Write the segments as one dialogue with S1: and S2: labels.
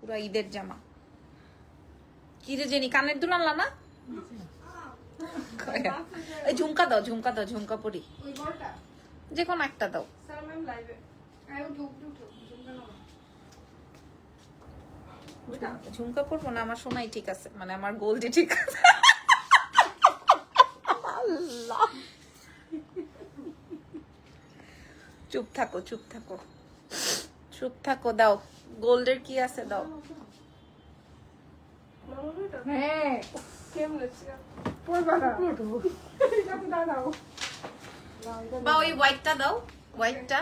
S1: পুরো ঈদের জামা কি রে জেনি কানের দুল আনলা না এই ঝুমকা দাও ঝুমকা পরি যে কোনো একটা দাও ঝুমকা পরবো না আমার সোনাই ঠিক আছে মানে আমার গোল্ডই ঠিক আছে আল্লাহ চুপ থাকো দাও গোল্ডের কি আছে দাও
S2: হ্যাঁ
S1: বা ওই হোয়াইটটা দাও হোয়াইটটা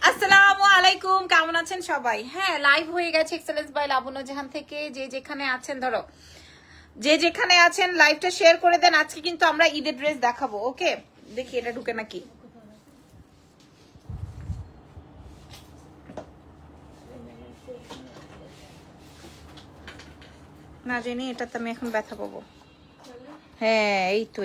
S1: আসসালামু আলাইকুম কেমন আছেন সবাই হ্যাঁ লাইভ হয়ে গেছে এক্সেলেন্স বাই লাবণ্য জাহান থেকে যে যেখানে আছেন ধরো যে যেখানে আছেন লাইভটা শেয়ার করে দেন আজকে কিন্তু আমরা ঈদের ড্রেস দেখাবো ওকে দেখি এটা ঢুকে নাকি না জানি এটাতে আমি এখন ব্যথা পাবো হ্যাঁ এই তো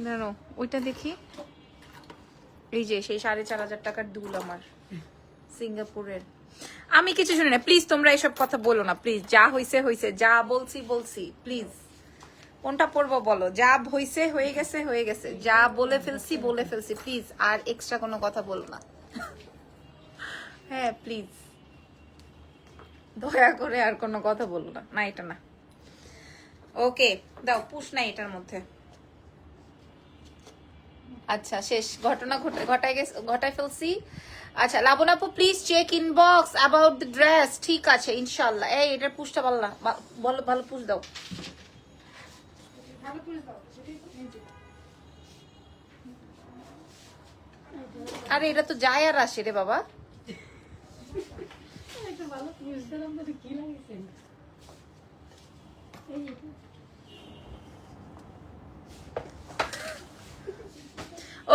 S1: দাঁড়ো ওইটা দেখি এই যে সেই 4,500 টাকার দুল আমার সিঙ্গাপুরের আমি কিছু শুনি না প্লিজ তোমরা এসব কথা বলো না প্লিজ যা হইছে যা বলছি প্লিজ কোনটা পড়বো বলো যা হইছে হয়ে গেছে যা বলে ফেলছি প্লিজ আর এক্সট্রা কোনো কথা বলো না হ্যাঁ প্লিজ দয়া করে আর কোনো কথা বলো না না এটা না ওকে দাও পুশ নাই এটার মধ্যে আচ্ছা শেষ ঘটনা ঘটাই ফেলছি আচ্ছা লাবণ আপু please check inbox about the dress ঠিক আছে ইনশাআল্লাহ এই এটার পুশটা বলো ভালো পুশ দাও আরে এটা তো যায় আর আসে রে বাবা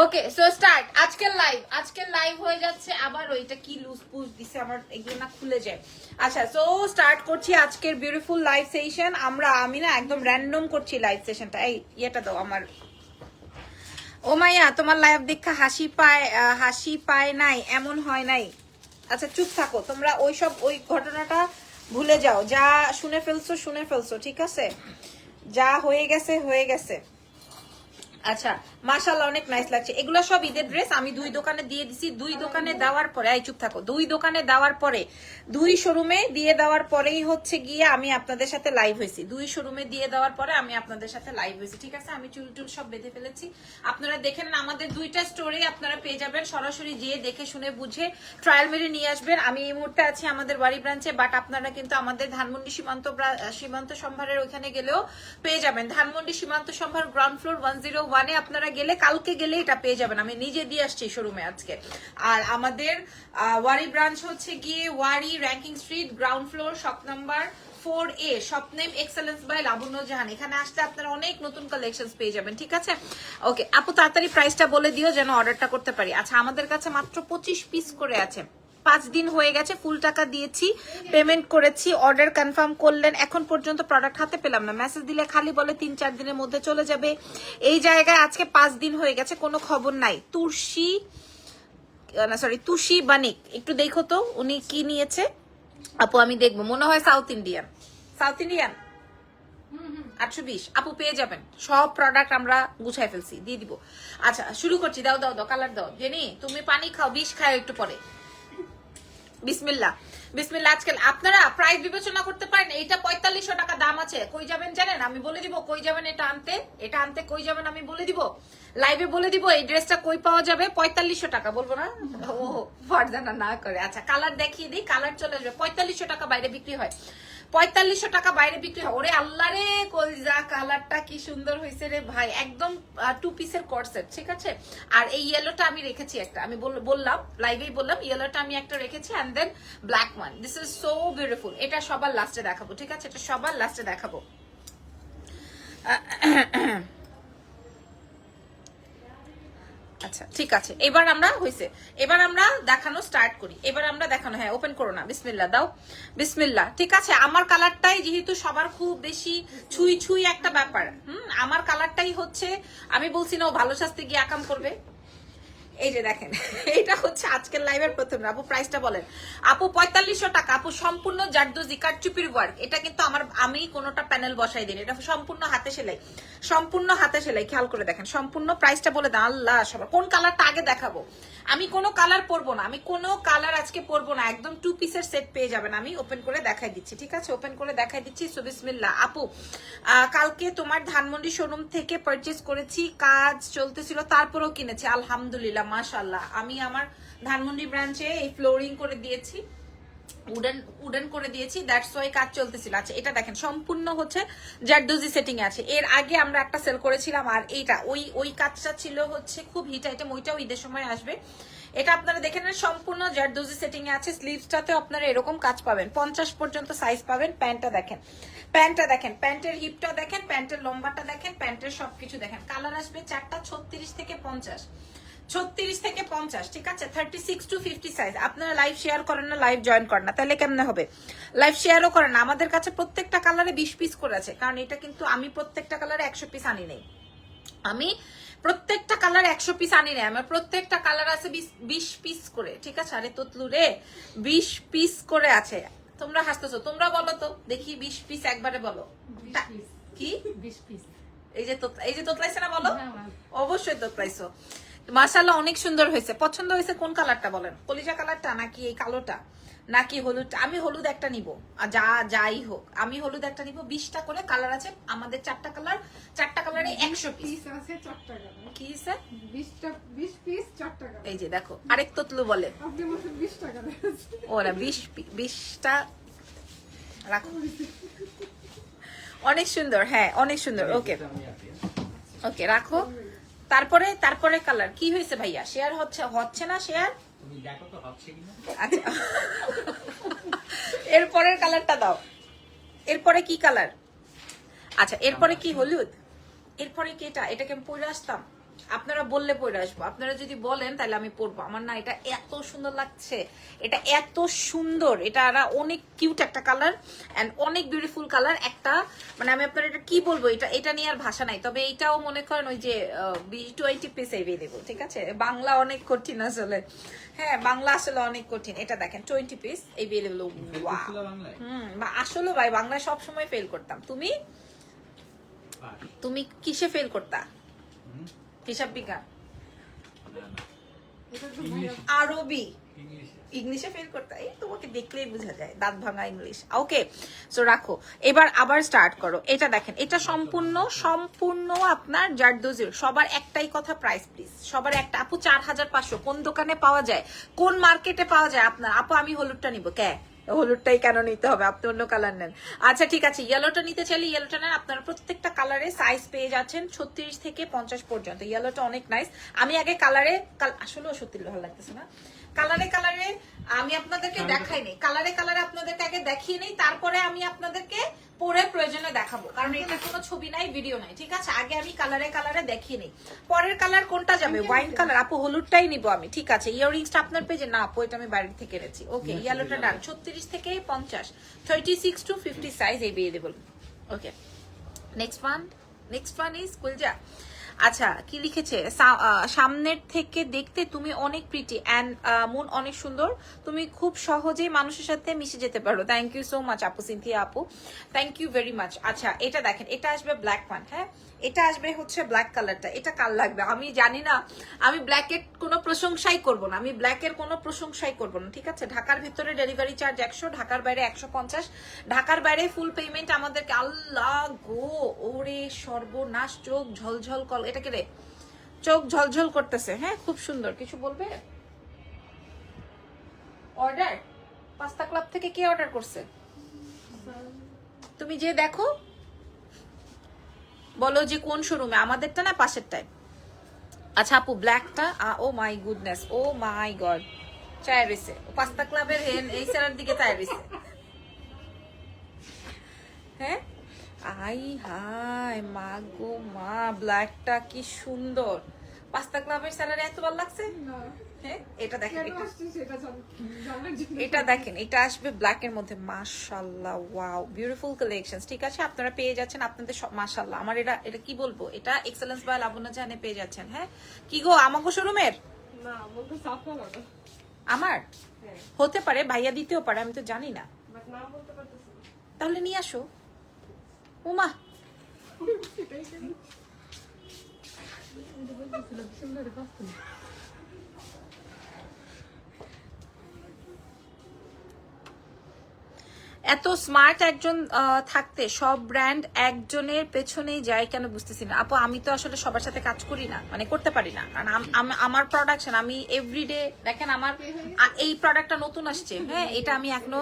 S1: ওকে সো স্টার্ট আজকের লাইভ হয়ে যাচ্ছে আবার ওইটা কি লুজ পুশ দিছে আমার এগুলো না খুলে যায় আচ্ছা সো স্টার্ট করছি আজকের বিউটিফুল লাইভ সেশন আমি না একদম র্যান্ডম করছি লাইভ সেশনটা এই ইয়েটা দাও আমার ও মাইয়া তোমার লাইভ দেখা হাসি পায় নাই এমন হয় নাই আচ্ছা চুপ থাকো তোমরা ওই ঘটনাটা ভুলে যাও যা শুনে ফেলছো ঠিক আছে যা হয়ে গেছে আচ্ছা মাশাআল্লাহ অনেক নাইস লাগছে এগুলো সব ঈদের ড্রেস আমি দুই দোকানে দিয়ে দিছি দুই দোকানে দেওয়ার পরে চুপ থাকো দুই দোকানে দেওয়ার পরে দুই শোরুমে দিয়ে দেওয়ার পরেই হচ্ছে গিয়ে আমি আপনাদের সাথে লাইভ হয়েছি দুই শোরুমে দিয়ে দেওয়ার পরে আমি আপনাদের সাথে লাইভ হয়েছি ঠিক আছে আমি চুল সব বেঁধে ফেলেছি আপনারা দেখেন আমাদের দুইটা স্টোরে আপনারা পেয়ে যাবেন সরাসরি যেয়ে দেখে শুনে বুঝে ট্রায়াল মেরে নিয়ে আসবেন আমি এই মুহূর্তে আছি আমাদের বাড়ি ব্রাঞ্চে বাট আপনারা কিন্তু আমাদের ধানমন্ডি সীমান্ত সম্ভারের ওইখানে গেলেও পেয়ে যাবেন ধানমন্ডি সীমান্ত সম্ভার গ্রাউন্ড ফ্লোর 101 আপনারা গেলে কালকে গেলে এটা পেয়ে যাবেন আমি নিজে দিয়ে আসছি শোরুমে আজকে আর আমাদের ওয়ারি ব্রাঞ্চ হচ্ছে গিয়ে Wari Rankin Street ground floor shop number 4A shop name excellence by Labanya Jahan এখানে আসলে আপনারা অনেক নতুন কালেকশনস পেয়ে যাবেন ঠিক আছে ওকে আপু তাড়াতাড়ি প্রাইসটা বলে দিও যেন অর্ডারটা করতে পারি আচ্ছা আমাদের কাছে মাত্র 25 পিস করে আছে 5 দিন হয়ে গেছে ফুল টাকা দিয়েছি পেমেন্ট করেছি অর্ডার কনফার্ম করলেন এখন পর্যন্ত প্রোডাক্ট হাতে পেলাম না মেসেজ দিলে খালি বলে 3-4 দিনের মধ্যে চলে যাবে এই জায়গায় আজকে 5 দিন হয়ে গেছে কোনো খবর নাই তুষি বানিক একটু দেখো তো উনি কি নিয়েছে আপু আমি দেখবো মনে হয় সাউথ ইন্ডিয়ান 820 আপু পেয়ে যাবেন সব প্রোডাক্ট আমরা গুছাই ফেলছি দিয়ে দিব আচ্ছা শুরু করছি দাও কালার দাও জেনি তুমি পানি খাও বিষ খাও একটু পরে বিসমিল্লাহ আজকাল আপনারা প্রাইস বিবেচনা করতে পারেন এটা 4500 টাকা দাম আছে কই যাবেন জানেন আমি বলে দিব কই যাবেন এটা আনতে কই যাবেন আমি বলে দিব লাইভে বলে দিব এই ড্রেসটা কই পাওয়া যাবে 4500 টাকা বলবো না ও ফারজানা না করে আচ্ছা কালার দেখিয়ে দিই কালার চলে আসবে 4500 টাকা বাইরে বিক্রি হয় 4500 টাকা বাইরে বিক্রি হয় ওরে আল্লাহ রে কলজা কালারটা কি সুন্দর হয়েছে রে ভাই একদম 2 পিসের কর্সেট ঠিক আছে আর এই ইয়েলোটা আমি রেখেছি একটা আমি বললাম লাইভেই বললাম ইয়েলোটা আমি একটা রেখেছি and then black one this is so beautiful এটা সবার লাস্টে দেখাবো ঠিক আছে এটা সবার লাস্টে দেখাবো আচ্ছা ঠিক আছে, এবার আমরা হইছে, এবার আমরা দেখানো স্টার্ট করি। এবার আমরা দেখানো, হ্যাঁ ওপেন করো না, বিসমিল্লাহ দাও, বিসমিল্লাহ। ঠিক আছে, আমার কালারটাই যেহেতু সবার খুব বেশি ছুঁই ছুঁই একটা ব্যাপার, আমার কালারটাই হচ্ছে, আমি বলছি না ও ভালো সাজতে গিয়ে আকাম করবে। এই যে দেখেন, এটা হচ্ছে আজকের লাইভের প্রথম। আপু প্রাইসটা বলেন। আপু 4500 টাকা। আপু সম্পূর্ণ জারদোজি কারচুপির ওয়ার্ক। এটা কিন্তু আমি কোনোটা প্যানেল বসাই দিই, এটা সম্পূর্ণ হাতে সেলাই, সম্পূর্ণ হাতে সেলাই। খেয়াল করে দেখেন, সম্পূর্ণ প্রাইসটা বলে দেন। আল্লাহ, সবার কোন কালারটা আগে দেখাবো? আমি কোনো কালার পরবো না, আমি কোনো কালার আজকে পরবো না, একদম 2 পিসের সেট পেয়ে যাবেন। আমি ওপেন করে দেখাই দিচ্ছি, ঠিক আছে? ওপেন করে দেখাই দিচ্ছি। সো বিসমিল্লাহ। আপু কালকে তোমার ধানমন্ডি শোরুম থেকে পারচেজ করেছি, কাজ চলতেছিল তারপরেও কিনেছি, আলহামদুলিল্লাহ মাশাআল্লাহ। আমি আমার ধানমন্ডি ব্রাঞ্চে এই ফ্লোরিং করে দিয়েছি, উডেন করে দিয়েছি, দ্যাটস ওয়াই কাজ চলতেছিল। আচ্ছা এটা দেখেন, সম্পূর্ণ হচ্ছে জারদোজি সেটিং এ আছে। এর আগে আমরা একটা সেল করেছিলাম, আর এইটা ওই কাজটা ছিল হচ্ছে খুব হিট আইটেম, ওইটাও ঈদের সময় আসবে। এটা আপনারা দেখেন, সম্পূর্ণ জারদোজি সেটিং এ আছে। স্লিভসটাতে আপনারা এরকম কাজ পাবেন, 50 পর্যন্ত সাইজ পাবেন। প্যান্টটা দেখেন, প্যান্টটা দেখেন, প্যান্টের হিপটা দেখেন, প্যান্টের লম্বাটা দেখেন, প্যান্টের সবকিছু দেখেন। কালার আসবে 4টা, 36 থেকে 50, 36 থেকে 50, ঠিক আছে? 36 to 50 সাইজ। আপনারা লাইভ শেয়ার করেন না, লাইভ জয়েন করেন না, তাহলে কেমনে হবে? লাইভ শেয়ারও করেন না। আমাদের কাছে প্রত্যেকটা কালারে 20 পিস করে আছে, কারণ এটা কিন্তু আমি প্রত্যেকটা কালারে 100 পিস আনি নেই। আমি প্রত্যেকটা কালার 100 পিস আনি নেই, আমার প্রত্যেকটা কালার আছে 20 পিস করে, ঠিক আছে? আরে তোতলু রে, 20 পিস করে আছে। তোমরা হাসতেছো, তোমরা বলো তো দেখি 20 পিস একবারে বলো। কি 20 পিস? এই যে তোতলাইছে না, বলো। অবশ্যই তোতলাইছো। মাশাআল্লাহ, অনেক সুন্দর হয়েছে। পছন্দ হয়েছে কোন কালারটা বলেন? কলিজা কালারটা নাকি এই কালোটা নাকি হলুদটা? আমি হলুদ একটা নিব, যাই হোক আমি হলুদ একটা নিব। 20টা করে কালার আছে আমাদের, 4টা কালার, 4টা কালারে 100 পিস আছে। 4টা কালার কি আছে? 20 পিস 4টা কালার। এই যে দেখো, আরেক তোতলু বলে আপনি বলতে 20 টাকা আছে। ওরা 20টা রাখো। অনেক সুন্দর, হ্যাঁ অনেক সুন্দর। ওকে ওকে রাখো। তারপরে কালার কি হয়েছে ভাইয়া? শেয়ার হচ্ছে না শেয়ার? তুমি দেখো তো হচ্ছে কিনা। আচ্ছা এরপরের কালারটা দাও। এরপরে কি কালার? আচ্ছা এরপরে কি হলুদ? এরপরে কি এটাকে আমি পরে আসতাম? আপনারা বললে পরে আসবো, আপনারা যদি বলেন তাহলে আমি পরবো। আমার না এটা এত সুন্দর লাগছে, এটা এত সুন্দর, এটা অনেক কিউট একটা কালার এন্ড অনেক বিউটিফুল কালার একটা। মানে আমি আপনার এটা কি বলবো, এটা নিয়ে আর ভাষা নাই। তবে এটাও মনে করেন ওই যে 20 পিস এভেলেবল, ঠিক আছে? বাংলা অনেক কঠিন আসলে, হ্যাঁ বাংলা আসলে অনেক কঠিন। এটা দেখেন 20 পিস এভেলেবল। আসলে ভাই বাংলায় সবসময় ফেল করতাম। তুমি কিসে ফেল করতা? হিসাব বিজ্ঞান, আরবি, ইংলিশে ফেল করতে। এই তোমাকে দেখলেই বোঝা যায় দাঁত ভাঙা ইংলিশ। ওকে সো রাখো, এবার আবার স্টার্ট করো। এটা দেখেন, এটা সম্পূর্ণ আপনার জারদোজির। সবার একটাই কথা, প্রাইস প্লিজ সবার একটা। আপু 4500 কোন দোকানে পাওয়া যায়, কোন মার্কেটে পাওয়া যায় আপনার? আপু আমি হলুদটা নিব। হলুদটাই কেন নিতে হবে? আপনি অন্য কালার নেন। আচ্ছা ঠিক আছে, ইয়েলোটা নিতে চাইলে ইয়েলোটা নেন। আপনারা প্রত্যেকটা কালারে সাইজ পেয়ে যাচ্ছেন 36 থেকে 50 পর্যন্ত। ইয়েলোটা অনেক নাইস। আমি আগে কালারে, আসলেও সত্যি ভালো লাগতেছে না, কালারে আমি আপনাদেরকে দেখাই নেই, কালারে আপনাদেরকে আগে দেখিয়ে নেই, তারপরে আমি আপনাদেরকে পরে প্রয়োজনে দেখাবো, কারণ এটা কোনো ছবি নাই, ভিডিও নাই, ঠিক আছে? আগে আমি কালারে দেখিয়ে নেই। পরের কালার কোনটা যাবে? Wine colour. আপু হলুদটাই নিব আমি, ঠিক আছে? ইয়াররিংসটা আপনার পেজে না আপু, এটা আমি বাইরে থেকে এনেছি। ওকে ইয়েলোটা ডান। 36 থেকে 50, 36 to 50 size available. Okay next one is কুলজা। আচ্ছা কি লিখেছে? সামনের থেকে দেখতে তুমি অনেক প্রিটি অ্যান্ড মন অনেক সুন্দর, তুমি খুব সহজেই মানুষের সাথে মিশে যেতে পারো। থ্যাংক ইউ সো মাচ আপু, সিনথিয়া আপু, থ্যাংক ইউ ভেরি মাচ। আচ্ছা এটা দেখেন, এটা আসবে ব্ল্যাক প্যান্ট, হ্যাঁ এটা আসবে হচ্ছে ব্ল্যাক কালারটা। এটা কাল লাগবে আমি জানি না, আমি ব্ল্যাকের কোনো প্রশংসাই করব না, আমি ব্ল্যাকের কোনো প্রশংসাই করব না, ঠিক আছে? ঢাকার ভিতরে ডেলিভারি চার্জ 100, ঢাকার বাইরে 150, ঢাকার বাইরে ফুল পেমেন্ট আমাদেরকে। আল্লাহ গো, ওরে সর্বনাশ, চোখ ঝলঝল কল, এটা কে রে? চোখ ঝলঝল করতেছে। হ্যাঁ খুব সুন্দর। কিছু বলবে? অর্ডার পাস্তা ক্লাব থেকে কে অর্ডার করছে? তুমি যে দেখো, বলো যে কোন শোরুমে, আমাদেরটা না পাশেরটায়? আচ্ছা আপু ব্ল্যাকটা, ও my goodness, O my god, চায় রয়েছে পাস্তা ক্লাবের এই সেরার দিকে চায় রয়েছে। হ্যাঁ আই হাই মা গো মা, ব্ল্যাকটা কি সুন্দর, পাস্তা ক্লাবের স্যালারি এত ভালো লাগছে? হ্যাঁ, এটা দেখেন, এটা দেখেন, এটা আসবে ব্ল্যাক এর মধ্যে। মাশাআল্লাহ, ওয়াও, বিউটিফুল কালেকশনস। ঠিক আছে, আপনারা পেয়ে যাচ্ছেন আপনাদের মাশাআল্লাহ। আমার এটা কি বলবো, এটা এক্সেলেন্স বাই লাবণ্য জাহানে পেয়ে যাচ্ছেন। হ্যাঁ, কি গো আমাগো শোরুমের? না, আমাগো সাফা না। আমার হতে পারে, ভাইয়া দিতেও পারে, আমি তো জানি না, বাট নাম বলতে পারতেছি না। তাহলে নিয়ে আসো। ওমা, এত স্মার্ট একজন থাকতে সব ব্র্যান্ড একজনের পেছনেই যায় কেন বুঝতেছি না আপু। আমি তো আসলে সবার সাথে কাজ করি না, মানে করতে পারি না, কারণ আমার প্রোডাকশন আমি এভরিডে দেখেন। আমার এই প্রোডাক্টটা নতুন আসছে, হ্যাঁ, এটা আমি এখনো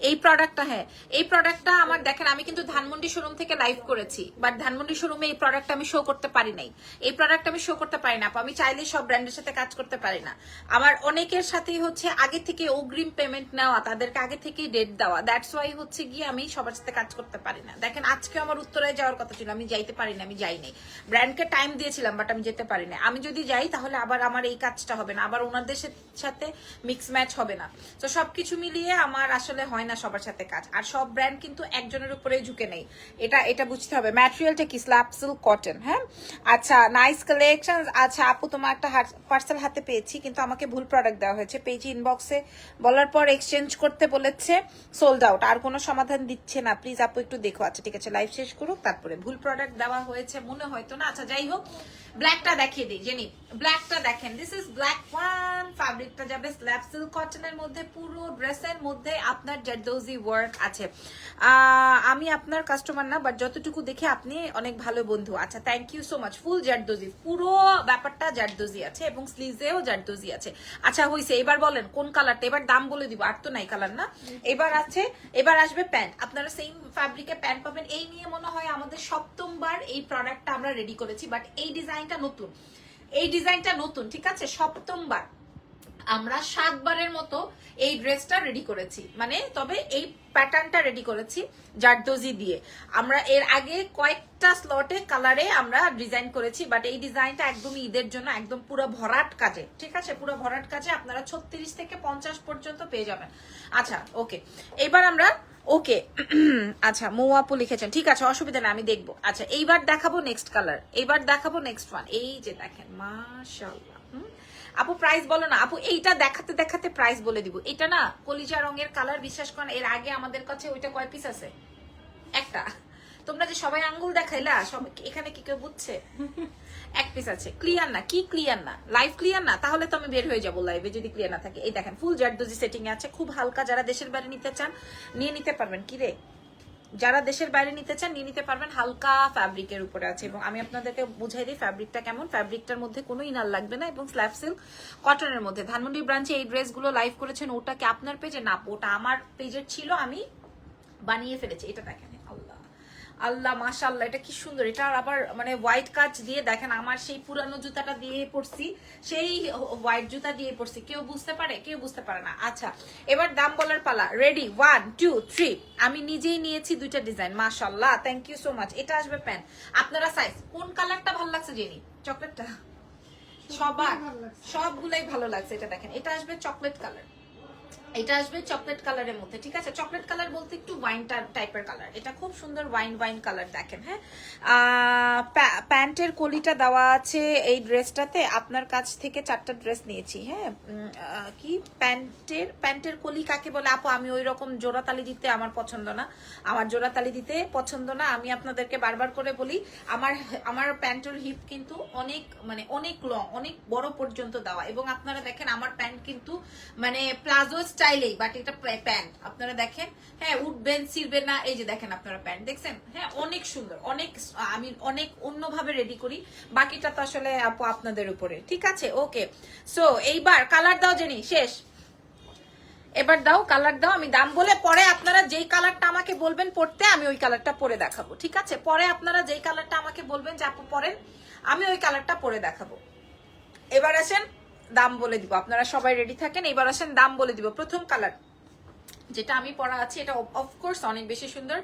S1: এই প্রোডাক্টটা, হ্যাঁ এই প্রোডাক্টটা আমার দেখেন। আমি কিন্তু ধানমন্ডি শোরুম থেকে লাইভ করেছি, বাট ধানমন্ডি শোরুমে এই প্রোডাক্টটা আমি শো করতে পারি নাই। এই প্রোডাক্ট আমি শো করতে পারি না আপু। আমি চাইলেই সব ব্র্যান্ডের সাথে কাজ করতে পারি না। আমার অনেকের সাথেই হচ্ছে আগে থেকে অগ্রিম পেমেন্ট নেওয়া, তাদেরকে আগে থেকেই ডেট দেওয়া। দ্যাটস ওয়াই হচ্ছে গিয়ে আমি সবার সাথে কাজ করতে পারি না। দেখেন, আজকে আমার উত্তরায় যাওয়ার কথা ছিল, আমি যাইতে পারি না, আমি যাই নাই। ব্র্যান্ডকে টাইম দিয়েছিলাম, বাট আমি যেতে পারি না। আমি যদি যাই তাহলে আবার আমার এই কাজটা হবে না, আবার ওনাদের সাথে মিক্স ম্যাচ হবে না। তো সবকিছু মিলিয়ে আমার আসলে হয় না সবার সাথে কাজ। আর সব ব্র্যান্ড কিন্তু একজনের উপরে ঝুঁকে নেই, এটা বুঝতে হবে। ম্যাটেরিয়ালটা কি? Slab silk cotton. হ্যাঁ, আচ্ছা, নাইস কালেকশন। আচ্ছা আপু, তোমার একটা পার্সেল হাতে পেয়েছি, কিন্তু আমাকে ভুল প্রোডাক্ট দেওয়া হয়েছে। পেয়েছি ইনবক্সে, বলার পর এক্সচেঞ্জ করতে বলেছে, সোল্ড আউট, আর কোনো সমাধান দিচ্ছে না। প্লিজ আপু একটু দেখো। আচ্ছা ঠিক আছে, লাইভ শেষ করুক, তারপরে ভুল প্রোডাক্ট দেওয়া হয়েছে মনে হয়তো না। আচ্ছা যাই হোক, ব্ল্যাকটা দেখিয়ে দিই। জেনি, ব্ল্যাকটা দেখেন, দিস ইজ ব্ল্যাক ওয়ান। ফ্যাব্রিকটা যাবে স্ল্যাব সিল্ক কটনের মধ্যে, পুরো ড্রেসের মধ্যে আপনার জারদৌজি ওয়ার্ক আছে। আমি আপনার কাস্টমার না, বাট যতটুকু দেখে আপনি অনেক ভালো বন্ধু। আচ্ছা, থ্যাংক ইউ সো মাচ। ফুল জারদৌজি, পুরো ব্যাপারটা জারদৌজি আছে এবং স্লিভসেও জারদৌজি আছে। আচ্ছা হইছে, এবার বলেন কোন কালারটা, এবার দাম বলে দিব। আর তো নাই কালার না, এবার আসবে প্যান্ট। আপনারা সেম ফ্যাব্রিকে প্যান্ট পাবেন। এই নিয়ে মনে হয় আমাদের সপ্তমবার এই প্রোডাক্টটা আমরা রেডি করেছি, বাট এই ডিজাইনটা নতুন, এই ডিজাইনটা নতুন। ঠিক আছে, সপ্তমবার আমরা 7 বারের মতো এই ড্রেসটা রেডি করেছি, মানে তবে এই প্যাটার্নটা রেডি করেছি জারদৌজি দিয়ে। আমরা এর আগে কয়েকটা স্লটে কালারে আমরা ডিজাইন করেছি, বাট এই ডিজাইনটা একদম ঈদের জন্য একদম পুরো ভরাট কাজে। ঠিক আছে, পুরো ভরাট কাজে আপনারা 36 থেকে 50 পর্যন্ত পেয়ে যাবেন। আচ্ছা ওকে, এবার আমরা ওকে আচ্ছা মৌ আপু লিখেছেন, ঠিক আছে অসুবিধা নেই, আমি দেখবো। আচ্ছা এইবার দেখাবো নেক্সট কালার, এইবার দেখাবো নেক্সট ওয়ান। এই যে দেখেন, মাশাআল্লাহ। আপু প্রাইস বলো না আপু, এইটা দেখাতে দেখাতে প্রাইস বলে দিব। এটা না কলিজা রঙের কালার, বিশ্বাস করেন এর আগে আমাদের কাছে ওইটা কয় পিস আছে? একটা। তোমরা যে সবাই আঙ্গুল দেখাইলা, সবাই এখানে কি কেউ বুঝছে? এক পিস আছে। ক্লিয়ার না? কি ক্লিয়ার না? লাইভ ক্লিয়ার না? তাহলে তো আমি বের হয়ে যাবো লাইভে যদি ক্লিয়ার না থাকে। এই দেখেন, ফুল জারদৌজি সেটিং এ আছে, খুব হালকা। যারা দেশের বাইরে নিতে চান নিয়ে নিতে পারবেন। কি রে, যারা দেশের বাইরে নিতে চান নিয়ে নিতে পারবেন। হালকা ফ্যাব্রিকের উপরে আছে, এবং আমি আপনাদেরকে বুঝাই দিই ফ্যাব্রিকটা কেমন। ফ্যাব্রিকটার মধ্যে কোনো ইনার লাগবে না, এবং স্ল্যাব সিল্ক কটনের মধ্যে। ধানমন্ডি ব্রাঞ্চে এই ড্রেসগুলো লাইভ করেছেন, ওটা কি আপনার পেজে? না, ওটা আমার পেজের ছিল, আমি বানিয়ে ফেলেছি। এটা দেখেন, আল্লাহ আল্লাহ মাশাআল্লাহ, এটা কি সুন্দর। এটা আবার মানে হোয়াইট কাজ দিয়ে, দেখেন আমার সেই পুরানো জুতাটা দিয়ে পরছি, সেই হোয়াইট জুতা দিয়ে পরছি। কেউ বুঝতে পারে? কেউ বুঝতে পারে না। আচ্ছা এবার দাম বলার পালা। রেডি, 1 2 3। আমি নিজেই নিয়েছি দুইটা ডিজাইন। মাশাআল্লাহ, থ্যাংক ইউ সো মাচ। এটা আসবে প্যান্ট। আপনারা সাইজ কোন কালারটা ভালো লাগছে জেনি? চকলেটটা? সবগুলাই ভালো লাগছে। এটা দেখেন, এটা আসবে চকলেট কালার, এটা আসবে চকলেট কালারের মধ্যে। ঠিক আছে, চকলেট কালার বলতে একটু ওয়াইন টাইপের কালার। এটা খুব সুন্দর ওয়াইন কালার দেখেন। হ্যাঁ, প্যান্টের কলিটা দেওয়া আছে এই ড্রেসটাতে। আপনার কাছ থেকে 4টা ড্রেস নিয়েছি। হ্যাঁ, কি প্যান্টের কলি কাকে বলে? আপু আমি ওই রকম জোড়াতালি দিতে আমার পছন্দ না, আমার জোড়াতালি দিতে পছন্দ না। আমি আপনাদেরকে বারবার করে বলি, আমার প্যান্টের হিপ কিন্তু অনেক মানে অনেক লং, অনেক বড় পর্যন্ত দেওয়া। এবং আপনারা দেখেন আমার প্যান্ট কিন্তু মানে প্লাজো স্টাইলেই, বাট এটা প্যান্ট আপনারা দেখেন। হ্যাঁ, উঠবেন ছিড়বেন না। এই যে দেখেন আপনারা প্যান্ট দেখছেন, হ্যাঁ অনেক সুন্দর, অনেক আমি অনেক অন্যভাবে রেডি করি। বাকিটা তো আসলে আপু আপনাদের উপরে। ঠিক আছে, ওকে। সো এইবার কালার দাও জেনি, শেষ। এবার দাও, কালার দাও। আমি দাম বলে পরে আপনারা যেই কালারটা আমাকে বলবেন পড়তে, আমি ওই কালারটা পরে দেখাবো। ঠিক আছে, পরে আপনারা যেই কালারটা আমাকে বলবেন যে আপু পরেন, আমি ওই কালারটা পরে দেখাবো। এবার আসেন দাম বলে দিব। আপনারা সবাই রেডি থাকেন, এবার আসেন দাম বলে দিব। প্রথম কালার যেটা আমি পরা আছে এটা অফকোর্স অনেক বেশি সুন্দর।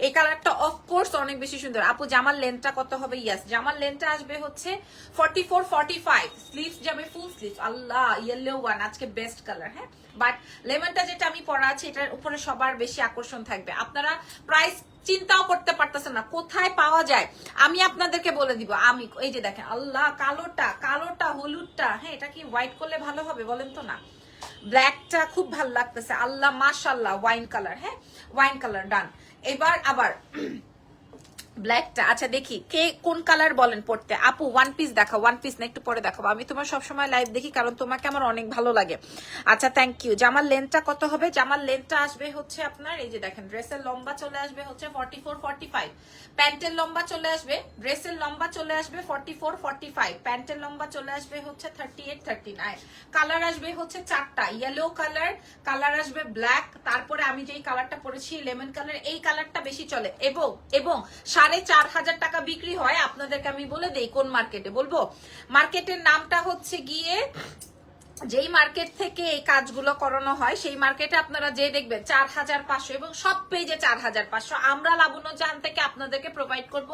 S1: এই কালারটা অফকোর্স অনেক বেশি সুন্দর। আপু জামার লেন্থটা কত হবে? ইয়াস, জামার লেন্থটা আসবে হচ্ছে 44 45, স্লিভস যাবে ফুল স্লিভ। আল্লাহ, ইয়েলো ওয়ান আজকে বেস্ট কালার। হ্যাঁ, বাট লেমনটা যেটা আমি পরা আছে এটার উপরে সবার বেশি আকর্ষণ থাকবে। আপনারা প্রাইস চিন্তাও করতে পারতেছেন না কোথায় পাওয়া যায়, আমি আপনাদেরকে বলে দিব। আমি এই যে দেখেন, আল্লাহ, কালোটা কালোটা হলুদটা, হ্যাঁ এটা কি হোয়াইট করলে ভালো হবে বলেন তো? না, ব্ল্যাকটা খুব ভালো লাগতেছে, আল্লাহ মাশাআল্লাহ। ওয়াইন কালার, হ্যাঁ ওয়াইন কালার ডান। এবার আবার ব্ল্যাকটা, আচ্ছা দেখি কে কোন কালার বলেন পড়তে। আপু ওয়ান পিস দেখাও, ওয়ান পিস না একটু পরে দেখাবো। আমি তোমার সবসময় লাইভ দেখি কারণ তোমাকে আমার অনেক ভালো লাগে। আচ্ছা থ্যাংক ইউ। জামার লেন্থটা কত হবে? জামার লেন্থটা আসবে হচ্ছে আপনার, এই যে দেখেন ড্রেসের লম্বা চলে আসবে হচ্ছে 44 45, প্যান্টের লম্বা চলে আসবে, ড্রেসের লম্বা চলে আসবে 44 45, প্যান্টের লম্বা চলে আসবে হচ্ছে 38 39। কালার আসবে হচ্ছে চারটা, ইয়েলো কালার, কালার আসবে ব্ল্যাক, তারপরে আমি যেই কালারটা পরেছি লেমন কালার, এই কালারটা বেশি চলে। এবং এবং 4,500 টাকা বিক্রি হয়। আপনাদেরকে আমি বলে দেই কোন মার্কেটে, বলবো মার্কেটের নামটা হচ্ছে গিয়ে, যেই মার্কেট থেকে এই কাজগুলো করানো হয় সেই মার্কেটে আপনারা যে দেখবেন 4,500, এবং সব পেজে 4,500। আমরা লাবণ্য জাহান থেকে আপনাদেরকে প্রোভাইড করব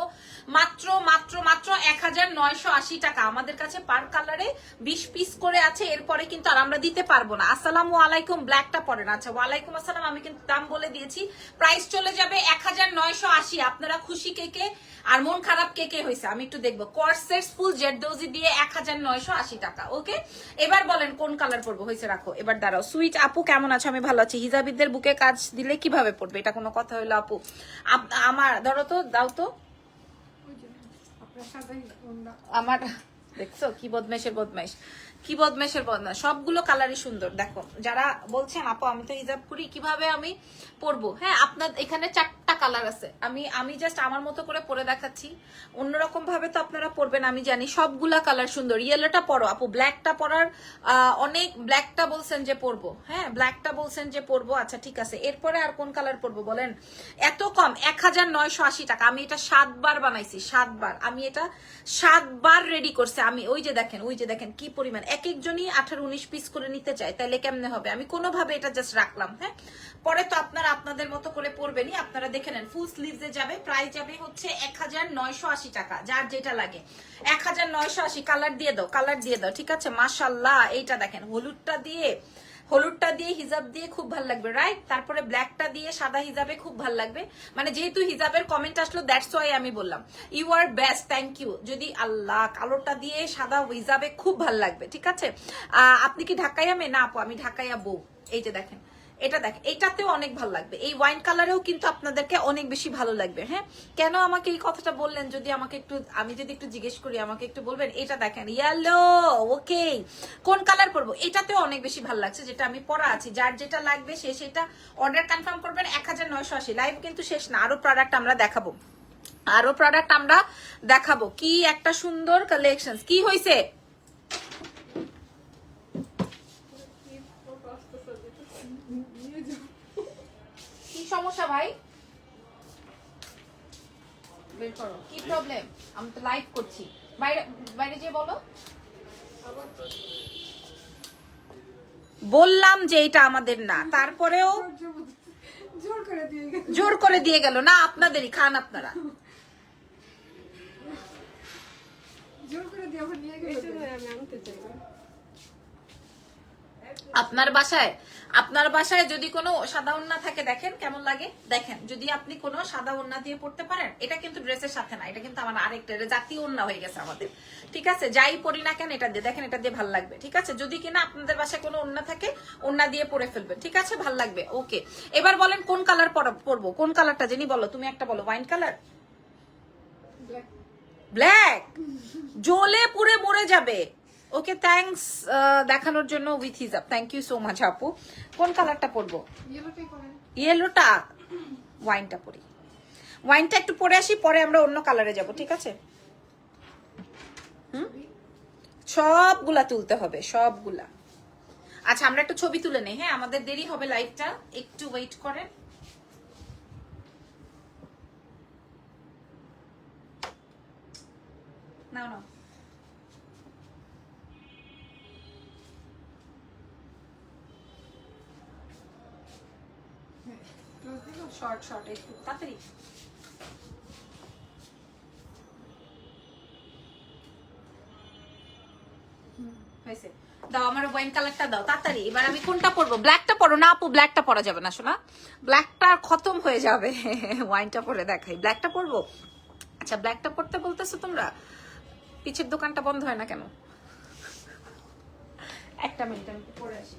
S1: মাত্র মাত্র মাত্র 1,980 টাকা। আমাদের কাছে পার কালারে 20 পিস করে আছে, এরপরে কিন্তু আর আমরা দিতে পারবো না। আসসালামু আলাইকুম, ব্ল্যাকটা পড়েন। আচ্ছা ওয়ালাইকুম আসসালাম, আমি কিন্তু দাম বলে দিয়েছি, প্রাইস চলে যাবে 1,980। আপনারা খুশি কে কে আর মন খারাপ কে কে হয়েছে আমি একটু দেখবো। কর্সেটস ফুল জেডোজি দিয়ে 1,980 টাকা। ওকে, এবার বলেন কোন কালার পরবো? হয়েছে রাখো। এবার দাঁড়াও। সুইট আপু কেমন আছো? আমি ভালো আছি। হিজাবিদের বুকে কাজ দিলে কিভাবে পড়বে? এটা কোনো কথা হইলো আপু? আমার ধরো তো, দাও তো আমার। দেখছো কি বদমাইশের বদমাইশ, কি বদমাইশের বদমাইশ। সবগুলো কালারই সুন্দর। দেখো যারা বলছেন আপু আমি তো হিজাব করি কিভাবে আমি পরবো, হ্যাঁ আপনার এখানে 4টা কালার আছে। আমি জাস্ট আমার মতো করে পরে দেখাচ্ছি, অন্যরকম ভাবে তো আপনারা পরবেন আমি জানি। সবগুলা কালার সুন্দর। ইয়েলোটা পরো আপু, ব্ল্যাকটা পরার অনেক, ব্ল্যাকটা বলছেন যে পরবো, হ্যাঁ ব্ল্যাকটা বলছেন যে পরবো। আচ্ছা ঠিক আছে, এরপরে আর কোন কালার পরবো বলেন? এত কম 1,980 টাকা। আমি এটা 7 বার বানাইছি, 7 বার। আমি এটা 7 বার রেডি করছি আমি। ওই যে দেখেন, ওই যে দেখেন কি পরিমাণ, এক একজনই 18-19 পিস করে নিতে চায়, তাহলে কেমনে হবে? আমি কোনোভাবে এটা জাস্ট রাখলাম। হ্যাঁ, পরে তো আপনারা আপনাদের মতো করে পরবেনই। আপনারা দেখে নেন ফুল স্লিভসে যাবে, প্রাইস যাবে হচ্ছে 1,980 টাকা, যার যেটা লাগে 1,980। কালার দিয়ে দাও, কালার দিয়ে দাও, ঠিক আছে। মাশাআল্লাহ, এইটা দেখেন হলুদটা দিয়ে, হলুদটা দিয়ে হিজাব দিয়ে খুব ভালো লাগবে, রাইট? তারপরে ব্ল্যাকটা দিয়ে সাদা হিজাবে খুব ভালো লাগবে। মানে যেহেতু হিজাবের কমেন্ট আসলো দ্যাটস ওয়াই আমি বললাম you are best, thank you. যদি আল্লাহ, কালোটা দিয়ে সাদা হিজাবে খুব ভালো লাগবে, ঠিক আছে। আপনি কি ঢাকাইয়া মেয়ে? না আপু আমি ঢাকাইয়া বউ। এই যে দেখেন, এটা দেখ, এটাতেও অনেক ভালো লাগবে। এই ওয়াইন কালারেও কিন্তু আপনাদেরকে অনেক বেশি ভালো লাগবে। হ্যাঁ, কেন আমাকে এই কথাটা বললেন যদি আমাকে একটু, আমি যদি একটু জিজ্ঞেস করি আমাকে একটু বলবেন? এটা দেখেন ইয়েলো, ওকে কোন কালার পরবো? এটাতেও অনেক বেশি ভালো লাগছে, যেটা আমি পরা আছি। যার যেটা লাগবে সে সেটা অর্ডার কনফার্ম করবেন। 1,980। লাইভ কিন্তু শেষ না, আরো প্রোডাক্ট আমরা দেখাবো, আরো প্রোডাক্ট আমরা দেখাবো। কি একটা সুন্দর কালেকশন। কি হয়েছে? কি সমস্যা ভাই? বের করো, কি প্রবলেম? আমি তো লাইভ করছি। বাইরে বাইরে যে বলো। বললাম যে এটা আমাদের না, তারপরেও জোর করে দিয়ে গেল। না আপনাদেরই, খান আপনারা। আপনার বাসায় যদি কোনো সাদা ওড়না থাকে দেখেন কেমন লাগে। দেখেন যদি আপনি কোনো সাদা ওড়না দিয়ে পড়তে পারেন, এটা কিন্তু ড্রেসের সাথে না, এটা কিন্তু আমার আরেকটা জাতীয় ওড়না হয়ে গেছে আমাদের, ঠিক আছে। যাই পরি না কেন এটা দিয়ে, দেখেন এটা দিয়ে ভালো লাগবে, ঠিক আছে। যদি কিনা আপনাদের বাসায় কোনো ওড়না থাকে ওড়না দিয়ে পরে ফেলবেন, ঠিক আছে, ভালো লাগবে। ওকে, এবার বলেন কোন কালার পরবো? কোন কালারটা জেনি বলো, তুমি একটা বলো। ওয়াইন কালার, ব্ল্যাক, জ্বলে পুড়ে মরে যাবে। ওকে থ্যাঙ্কস দেখানোর জন্য উইথ হিজাব, থ্যাংক ইউ সো মাচ আপু। কোন কালারটা পরবো? ইয়েলোটা। ওয়াইনটা পরি, ওয়াইনটা একটু পরে আসি, পরে আমরা অন্য কালারে যাব, ঠিক আছে। সবগুলা তুলতে হবে, সবগুলা। আচ্ছা আমরা একটু ছবি তুলে নেই, হ্যাঁ আমাদের দেরি হবে লাইভটা, একটু ওয়েট করেন। নাও নাও। শর্ট শর্ট একটু তাড়াতাড়ি। হয়েছে, দাও আমার ওয়াইন কালারটা দাও তাড়াতাড়ি। এবার আমি কোনটা পরবো? ব্ল্যাকটা পরো না আপু, ব্ল্যাকটা পরা যাবে না শোনা, ব্ল্যাকটা খতম হয়ে যাবে। ওয়াইনটা পরে দেখাই, ব্ল্যাকটা পরবো। আচ্ছা ব্ল্যাকটা পরতে বলতেছো তোমরা, পিছের দোকানটা বন্ধ হয় না কেন? একটা মিনিট আমি পরে আসি।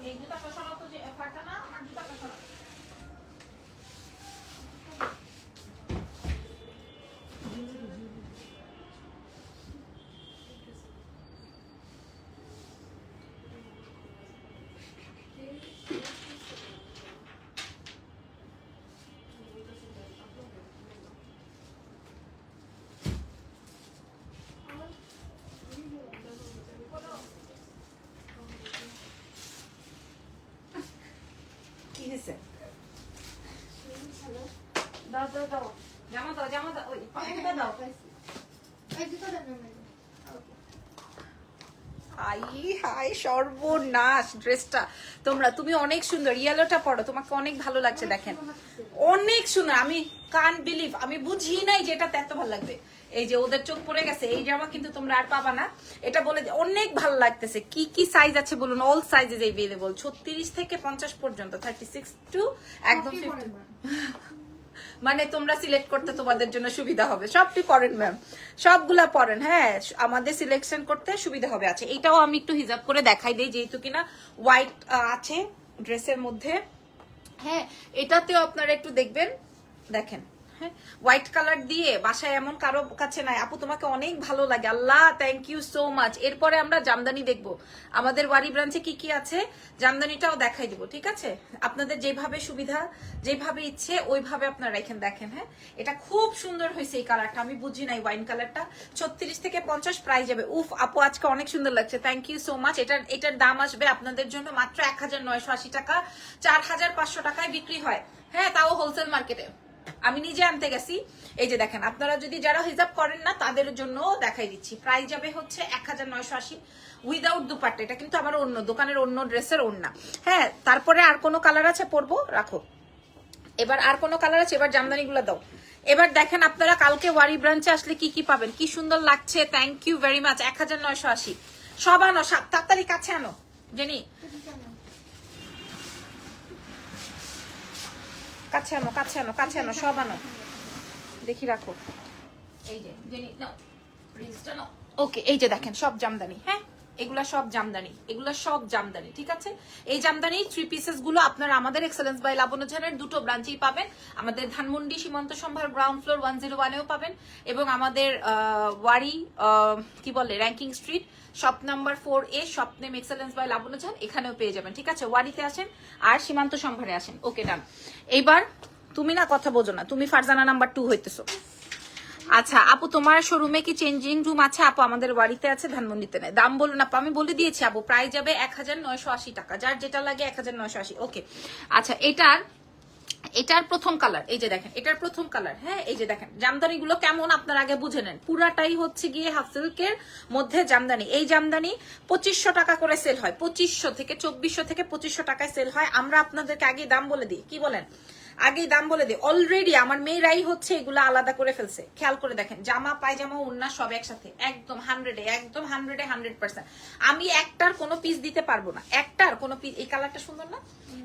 S1: এই জুতাটা সরাও তো, যে ফাটা না আমার জুতাটা সরাও। কি হয়েছে? দাও দাও দাও, জামা দাও, জামা দাও, ওই পাখিটা দাও। আই হাই সর্বনাশ ড্রেসটা। তুমি অনেক সুন্দর, ইয়েলোটা পরো, তোমাকে অনেক ভালো লাগছে দেখেন, অনেক সুন্দর। আমি কান বিলিভ, আমি বুঝি নাই যে এটা এত ভালো লাগবে। এই যে ওদের চোখ পড়ে গেছে, এই জামা কিন্তু তোমরা আর পাবা না। এটা বলে অনেক ভালো লাগতেছে। কি কি সাইজ আছে বলুন? অল সাইজেস अवेलेबल, 36 থেকে 50 পর্যন্ত, 36 টু একদম 50। মানে তোমরা সিলেক্ট করতে তোমাদের জন্য সুবিধা হবে। সবটি পরেন ম্যাম, সবগুলা পরেন, হ্যাঁ আমাদের সিলেকশন করতে সুবিধা হবে। আচ্ছা এটাও আমি একটু হিজাব করে দেখাই দেই, যেহেতু কিনা হোয়াইট আছে ড্রেসের মধ্যে। হ্যাঁ এটাতেও আপনারা একটু দেখবেন, দেখেন হ্যাঁ হোয়াইট কালার দিয়ে বাসায় এমন কারো কাছে নাই। আপু তোমাকে অনেক ভালো লাগে, আল্লাহ থ্যাংক ইউ সো মাচ। এরপরে আমরা জামদানি দেখবো, আমাদের ওয়ারি ব্রাঞ্চে কি কি আছে জামদানিটাও দেখাই দিব, ঠিক আছে? আপনাদের যেভাবে সুবিধা, যেভাবে ইচ্ছে ওইভাবে আপনারা রেখেন। দেখেন হ্যাঁ এটা খুব সুন্দর হয়েছে এই কালারটা, আমি বুঝি নাই ওয়াইন কালারটা। 36 থেকে 50 প্রাইস যাবে। উফ আপু আজকে অনেক সুন্দর লাগছে, থ্যাংক ইউ সো মাচ। এটার দাম আসবে আপনাদের জন্য মাত্র 1980 টাকা, 4500 টাকায় বিক্রি হয়, হ্যাঁ তাও হোলসেল মার্কেটে। আমি নিজে আনতে গেছি। এই যে দেখেন, আপনারা যদি যারা হিজাব করেন না তাদের জন্য দেখাই দিচ্ছি, প্রাইস যাবে হচ্ছে 1980 উইদাউট দুপাট্টা। এটা কিন্তু আমার অন্য দোকানের অন্য ড্রেসের ওড়না। হ্যাঁ তারপরে আর কোনো কালার আছে পরবো, রাখো। এবার আর কোনো কালার আছে? এবার জামদানি গুলো দাও। এবার দেখেন আপনারা কালকে ওয়ারি ব্রাঞ্চে আসলে কি কি পাবেন, কি সুন্দর লাগছে। Thank you very much. 1980 সব আনো, তাড়াতাড়ি কাছে আনো জেনি, কাছে আনো, কাছে আনো, কাছে আনো, সব আনো, দেখি রাখো। এই যে জেনি নাও, রিলসটা নাও। ওকে এই যে দেখেন সব জামদানি, হ্যাঁ এগুলা সব জামদানি, এগুলা সব জামদানি, ঠিক আছে? এই জামদানি 3 পিসেস গুলো আপনারা আমাদের এক্সেলেন্স বাই লাবণ্যঝানের দুটো ব্রাঞ্চেই পাবেন। আমাদের ধানমন্ডি সীমান্ত সম্ভার গ্রাউন্ড ফ্লোর 101 এও পাবেন, এবং আমাদের ওয়ারি কি বলে Rankin Street shop number 4A shop name excellence by Labanya Jahan, এখানেও পেয়ে যাবেন, ঠিক আছে? ওয়ারিতে আসেন আর সীমান্ত সম্ভারে আসেন। ওকে ডান। এইবার তুমি না কথা বোঝো না, তুমি ফারজানা নাম্বার 2 হইতেছো। আচ্ছা আপু তোমার শোরুমে কি চেঞ্জিং রুম আছে? আপু আমাদের বাড়িতে আছে, ধানমন্ডিতে নেই। দাম বলুন আপু, আমি বলে দিয়েছি আপু, প্রাইস যাবে 1980 টাকা, যার যেটা লাগে 1980। ওকে আচ্ছা এটার প্রথম কালার, এই যে দেখেন এটার প্রথম কালার। হ্যাঁ এই যে দেখেন জামদানি গুলো কেমন আপনার আগে বুঝে নেন। পুরাটাই হচ্ছে গিয়ে হাফ সিল্কের মধ্যে জামদানি। এই জামদানি 2500 টাকা করে সেল হয়, 2500 থেকে 2400 থেকে 2500 টাকায় সেল হয়। আমরা আপনাদেরকে আগে দাম বলে দিই, কি বলেন? আগেই দাম বলে দিই। অলরেডি আমার মেয়েরাই হচ্ছে এগুলো আলাদা করে ফেলছে, খেয়াল করে দেখেন। জামা পায়জামা ওড়না সব একসাথে, একদম 100% আমি একটার কোনো পিস দিতে পারবো না, একটার কোনো পিস। এই কালারটা সুন্দর না?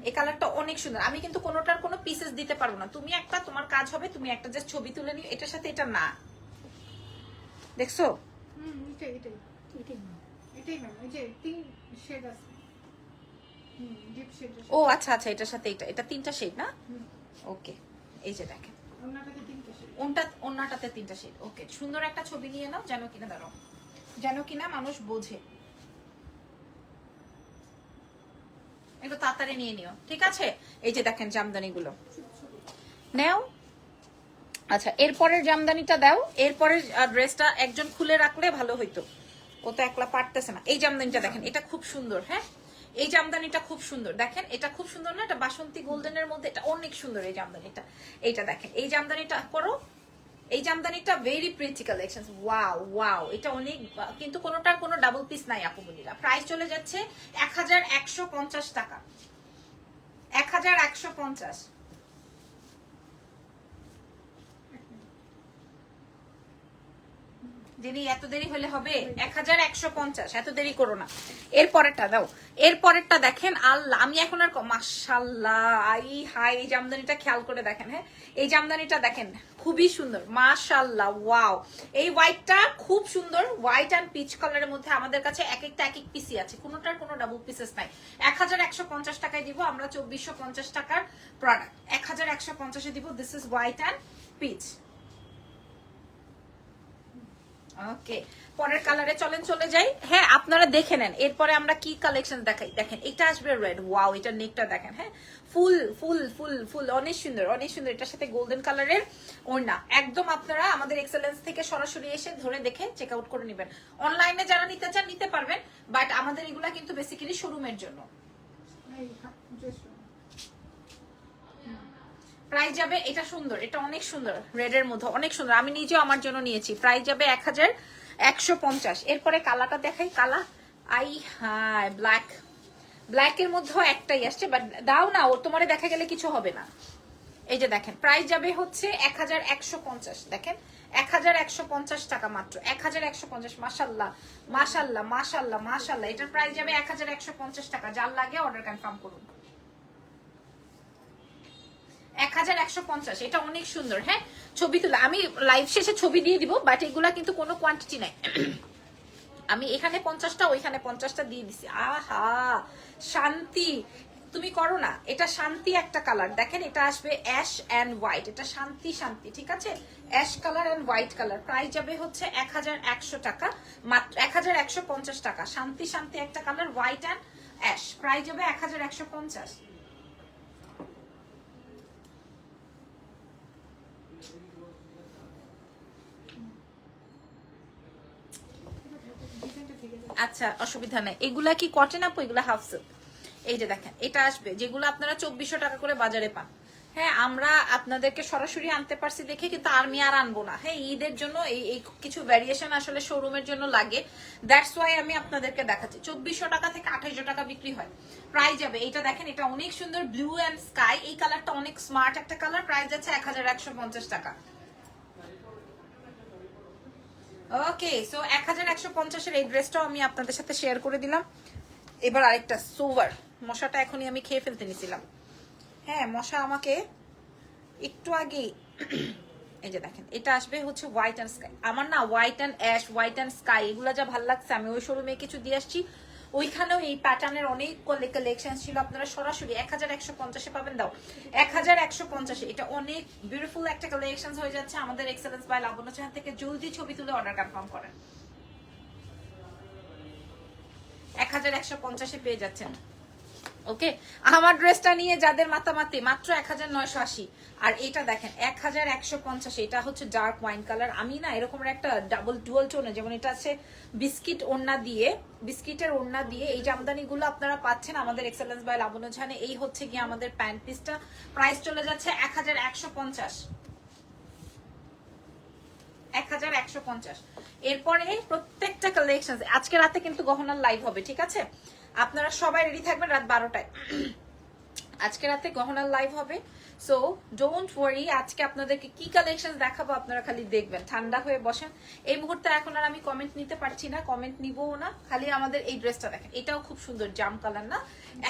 S1: এই কালারটা অনেক সুন্দর। আমি কিন্তু কোনোটার কোনো পিসেস দিতে পারবো না। তুমি একটা, তোমার কাজ হবে তুমি একটা জাস্ট ছবি তুলে নিও, এটার সাথে এটা না, দেখছো? ও আচ্ছা আচ্ছা, এটার সাথে এটা 3টা শেড না? ওকে এই যে দেখেন ওন্নাটাতে 3টা শেড। ওকে সুন্দর একটা ছবি নিয়ে নাও, যেন কিনা দাঁড়াও, যেন কিনা মানুষ বোঝে। একটু তাড়াতাড়ি নিয়ে নিও, ঠিক আছে? এই যে দেখেন জামদানি গুলো নেও। আচ্ছা এরপরের জামদানিটা দাও। এরপরের ড্রেসটা একজন খুলে রাখলে ভালো হইতো, ও তো একলা পারতেছে না। এই জামদানিটা দেখেন, এটা খুব সুন্দর। হ্যাঁ এই জামদানিটা খুব সুন্দর, দেখেন এটা খুব সুন্দর না? এটা বাসন্তী গোল্ডেনের মধ্যে, এটা অনেক সুন্দর এই জামদানিটা। এইটা দেখেন, এই জামদানিটা করো, এই জামদানিটা very pretty collection. Wow wow, এটা অনেক, কিন্তু কোনোটার কোনো ডাবল পিস নাই আপু বলিরা। প্রাইস চলে যাচ্ছে 1150 টাকা। 1150। যিনি এত দেরি হলে হবে 1150, এত দেরি করো না। এরপরেরটা দাও, এরপরেরটা দেখেন। আল্লাহ, আমি এখন আর মাশাআল্লাহ, আই হাই, এই জামদানিটা খেয়াল করে দেখেন। হ্যাঁ, এই জামদানিটা দেখেন, খুবই সুন্দর মাশাআল্লাহ। ওয়াও, এই হোয়াইটটা খুব সুন্দর, হোয়াইট এন্ড পিচ কালারের মধ্যে আমাদের কাছে এক একটা এক এক পিসি আছে, কোনোটার কোনো ডাবল পিসেস নাই। 1150 টাকায় দিব আমরা, 2450 টাকার প্রোডাক্ট 1150-এ দিব। This is white and peach. Okay, পরের কালারে চলেন, চলে যাই। হ্যাঁ, আপনারা দেখে নেন এরপরে আমরা কি কালেকশন দেখাই। দেখেন, এটা আসবে রেড। ওয়াও, এটা নেকটা দেখেন। হ্যাঁ, ফুল ফুল ফুল ফুল, অনেক সুন্দর, অনেক সুন্দর। এটার সাথে গোল্ডেন কালারের ওড়না। একদম আপনারা আমাদের এক্সেলেন্স থেকে সরাসরি এসে ধরে দেখে চেক আউট করে নেবেন। অনলাইনে যারা নিতে চান নিতে পারবেন, বাট আমাদের এগুলা কিন্তু বেসিক্যালি শোরুমের জন্য। প্রাইস যাবে, এটা সুন্দর, এটা অনেক সুন্দর, রেড এর মধ্যে অনেক সুন্দর। আমি নিজেও আমার জন্য নিয়েছি। প্রাইস যাবে 1150। এরপরে কালারটা দেখাই। কালা, আই হাই, ব্ল্যাক। ব্ল্যাকের মধ্যেও একটাই আসছে, বাট দাও না, ওর তোমারে দেখা গেলে কিছু হবে না। এই যে দেখেন, প্রাইস যাবে হচ্ছে 1150। দেখেন, 1150 টাকা মাত্র, 1150। মাশাল্লাহ মাশাল্লাহ মাশাল্লাহ মাশাল্লাহ। এটার প্রাইস যাবে 1150 টাকা। যার লাগে অর্ডার কনফার্ম করুন। 1150, এটা অনেক সুন্দর। হ্যাঁ, ছবি তুলে আমি লাইভ শেষে ছবি দিয়ে দিব, বাট এগুলা কিন্তু কোনো কোয়ান্টিটি নাই। আমি এখানে 50টা, ওইখানে 50টা দিয়ে দিছি। আহা, শান্তি। তুমি করো না, এটা শান্তি একটা কালার। দেখেন, এটা আসবে অ্যাশ এন্ড হোয়াইট। এটা শান্তি শান্তি, ঠিক আছে? Ash colour and white colour. Price যাবে হচ্ছে 1100 টাকা মাত্র, 1150 টাকা। শান্তি শান্তি একটা colour, white and ash. Price যাবে 1150। আচ্ছা, অসুবিধা নেই। এগুলা কি কটন আপু? এগুলা হাফ সিল্ক। এই যে দেখেন, এটা আসবে যেগুলো আপনারা 2400 টাকা করে বাজারে পান। হ্যাঁ, আমরা আপনাদেরকে সরাসরি আনতে পারছি দেখে কিন্তু আমি আর আনবো না। হ্যাঁ, ঈদের জন্য এই কিছু ভ্যারিয়েশন আসলে শোরুমের জন্য লাগে, দ্যাটস ওয়াই আমি আপনাদেরকে দেখাচ্ছি। 2400 টাকা থেকে 2800 টাকা বিক্রি হয়। প্রাইস যাবে, এটা দেখেন, এটা অনেক সুন্দর, ব্লু অ্যান্ড স্কাই। এই কালারটা অনেক স্মার্ট একটা কালার। প্রাইস যাচ্ছে 1150 টাকা। ওকে, সো 1150-এর এই ড্রেসটাও আমি আপনাদের সাথে শেয়ার করে দিলাম। এবার আরেকটা সোভার। মশাটা এখনই আমি খেয়ে ফেলতে নিছিলাম। হ্যাঁ, মশা আমাকে একটু আগেই এই যে দেখেন, এটা আসবে হচ্ছে হোয়াইট অ্যান্ড স্কাই। আমার না white and ash, white and sky এগুলো যা ভালো লাগছে, আমি ওই শোরুমে কিছু দিয়ে আসছি। ওইখানেও এই প্যাটার্নের অনেক কালেকশন ছিল। আপনারা সরাসরি 1150-এ পাবেন। দাও 1150-এ। এটা অনেক বিউটিফুল একটা কালেকশন হয়ে যাচ্ছে আমাদের এক্সেলেন্স বাই লাবণ্য চ্যানেল থেকে। জলদি ছবি তুলে অর্ডার কনফার্ম করেন। 1150-এ পেয়ে যাচ্ছেন। ওকে, আমার ড্রেসটা নিয়ে যাদের মাতামাতি, মাত্র 1980। আর এটা দেখেন 1150। এটা হচ্ছে ডার্ক ওয়াইন কালার। আমি না এরকম একটা ডাবল ডুয়াল টোনে, যেমন এটা আছে বিস্কিট ওড়না দিয়ে, বিস্কিটের ওড়না দিয়ে এই জামদানিগুলো আপনারা পাচ্ছেন আমাদের এক্সেলেন্স বাই লাবণ্য চ্যানেলে। এই হচ্ছে গিয়ে আমাদের প্যান্ট পিসটা। প্রাইস চলে যাচ্ছে 1150। 1150। এরপরে প্রত্যেকটা কালেকশন আজকে রাতে কিন্তু গহনার লাইভ হবে, ঠিক আছে? আপনারা সবাই রেডি থাকবেন রাত 12টায়। আজকে রাতে গহনার লাইভ হবে, সো ডোন্ট ওয়ারি। আজকে আপনাদেরকে কি কালেকশন দেখাবো আপনারা খালি দেখবেন, ঠান্ডা হয়ে বসেন। এই মুহূর্তে এখন আর আমি কমেন্ট নিতে পারছি না, কমেন্ট নিবও না। খালি আমাদের এই ড্রেসটা দেখেন, এটাও খুব সুন্দর, জাম কালার না,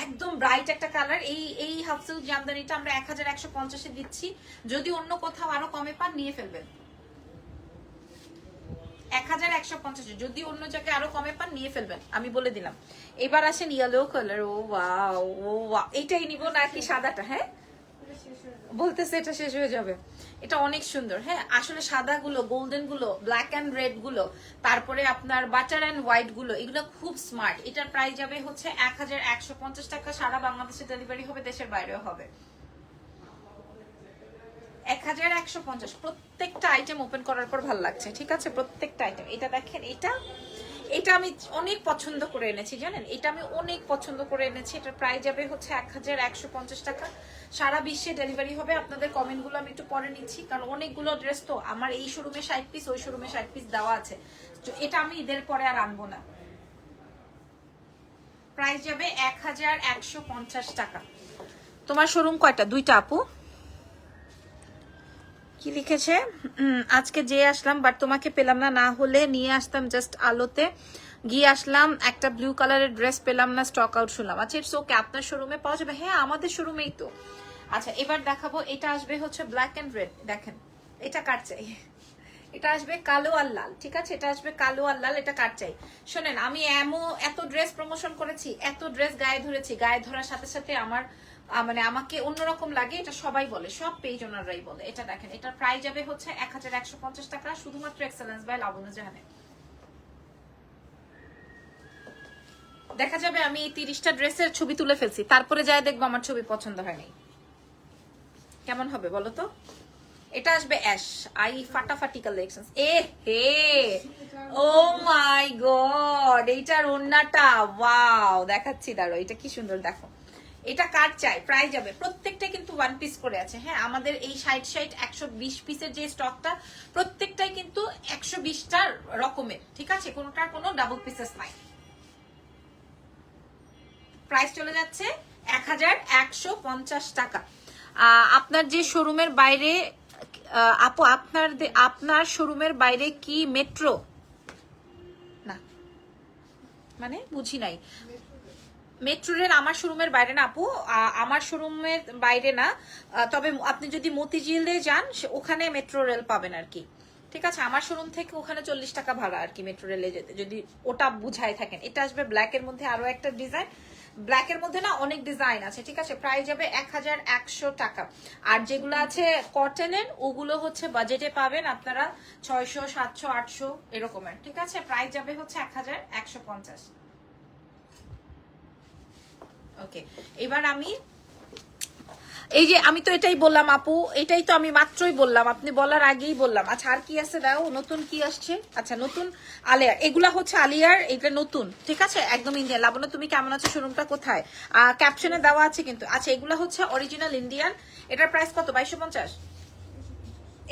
S1: একদম ব্রাইট একটা কালার। এই হাফ সিল্ক জামদানিটা আমরা 1150-এ দিচ্ছি। যদি অন্য কোথাও আরো কমে পান নিয়ে ফেলবেন। 1150, যদি অন্য জায়গায় আরো কমে পান নিয়ে ফেলবেন, আমি বলে দিলাম। এবার আসেন ইয়েলো কালার। ও ওয়াও, ও ওয়াও, এটাই নিব নাকি সাদাটা? হ্যাঁ, বলতেছে এটা শেষ হয়ে যাবে। এটা অনেক সুন্দর। হ্যাঁ, আসলে সাদা গুলো, গোল্ডেন গুলো, ব্ল্যাক এন্ড রেড গুলো, তারপরে আপনার বাটার এন্ড হোয়াইট গুলো, এগুলো খুব স্মার্ট। এটার প্রাইস যাবে হচ্ছে 1150 টাকা। সারা বাংলাদেশে ডেলিভারি হবে, দেশের বাইরেও হবে। 1150। প্রত্যেকটা আইটেম ওপেন করার পর ভালো লাগছে, ঠিক আছে? প্রত্যেকটা আইটেম। এটা দেখেন, এটা আমি অনেক পছন্দ করে এনেছি, জানেন? এটা আমি অনেক পছন্দ করে এনেছি। এটার প্রাইস যাবে হচ্ছে 1150 টাকা। সারা বিশ্বে ডেলিভারি হবে। আপনাদের কমেন্টগুলো আমি একটু পরে নিচ্ছি, কারণ অনেকগুলো ড্রেস তো আমার এই শোরুমে 60 পিস, ওই শোরুমে 60 পিস দেওয়া আছে। তো এটা আমি ঈদের পরে আর আনবো না। প্রাইস যাবে 1150 টাকা। তোমার শোরুম কয়টা? 2টা আপু। কি লিখেছে? আজকে যে আসলাম বাট তোমাকে পেলাম না, না হলে নিয়ে আসতাম, জাস্ট আলোতে গিয়ে আসলাম, একটা ব্লু কালারের ড্রেস পেলাম না, স্টক আউট শুনলাম। আচ্ছা ইটস ওকে, আপনার শোরুমে পাওয়া যাবে। হ্যাঁ আমাদের শোরুমেই তো। আচ্ছা এবার দেখাবো, এটা আসবে হচ্ছে ব্ল্যাক এন্ড রেড। দেখেন এটা কার চাই? এটা আসবে কালো আর লাল, ঠিক আছে? এটা আসবে কালো আর লাল, এটা কার চাই? শোনেন, আমি এত ড্রেস প্রমোশন করেছি, এত ড্রেস গায়ে ধরেছি, গায়ে ধরার সাথে সাথে আমার মানে আমাকে অন্যরকম লাগে, এটা সবাই বলে, সব পেজ ওনারাই বলে। এটা দেখেন, এটার প্রাইস যাবে হচ্ছে 1150 টাকা, শুধুমাত্র এক্সেলেন্স বাই লাবণ্য জাহানে। দেখা যাবে আমি এই 30টা ড্রেসের ছবি তুলে ফেলছি, তারপরে যাই দেখবো আমার ছবি পছন্দ হয়নি। কেমন হবে বলো তো? এটা আসবে অ্যাশ আই ফাটাফাটি কালেকশন। এ হে, ও মাই গড, এইটার ওন্নাটা ওয়াও, দেখাচ্ছি দাঁড়ো, এটা কি সুন্দর দেখো। এটা কার চাই? প্রাইস যাবে, প্রত্যেকটা কিন্তু 1 পিস করে আছে। হ্যাঁ আমাদের এই 60 120 পিসের যে স্টকটা, প্রত্যেকটাই কিন্তু 120টা রকমের, ঠিক আছে? কোনোটার কোনো ডাবল পিসেস নাই। প্রাইস চলে যাচ্ছে 1150 টাকা। আপনার যে শোরুমের বাইরে আপু, আপনার শোরুমের বাইরে কি মেট্রো? না মানে বুঝি নাই। মেট্রো রেল আমার শোরুমের বাইরে না আপু, আমার শোরুমের বাইরে না। তবে আপনি যদি মতিঝিলে যান ওখানে মেট্রো রেল পাবেন আর কি, ঠিক আছে? আমার শোরুম থেকে ওখানে 40 টাকা ভাড়া আর কি মেট্রো রেলে যেতে, যদি ওটা বুঝাই থাকেন। এটা আসবে ব্ল্যাক এর মধ্যে, আরো একটা ডিজাইন ব্ল্যাক এর মধ্যে না অনেক ডিজাইন আছে, ঠিক আছে? প্রাইস যাবে 1100 টাকা। আর যেগুলো আছে কটনের, ওগুলো হচ্ছে বাজেটে পাবেন আপনারা 600 700 800 এরকমের, ঠিক আছে? প্রাইস যাবে হচ্ছে 1150। ওকে, এবার আমি এই যে আমি তো এটাই বললাম আপু, এটাই তো আমি মাত্রই বললাম, আপনি বলার আগেই বললাম। আচ্ছা আর কি আছে দাও, নতুন কি আসছে? আচ্ছা নতুন আলিয়ার, এগুলা হচ্ছে আলিয়ার, এটা নতুন, ঠিক আছে? একদম ইন্ডিয়ান। লাবণ্য তুমি কেমন আছো? শোরুমটা কোথায়? ক্যাপশনে দেওয়া আছে কিন্তু। আচ্ছা এগুলা হচ্ছে অরিজিনাল ইন্ডিয়ান। এটার প্রাইস কত? 2250।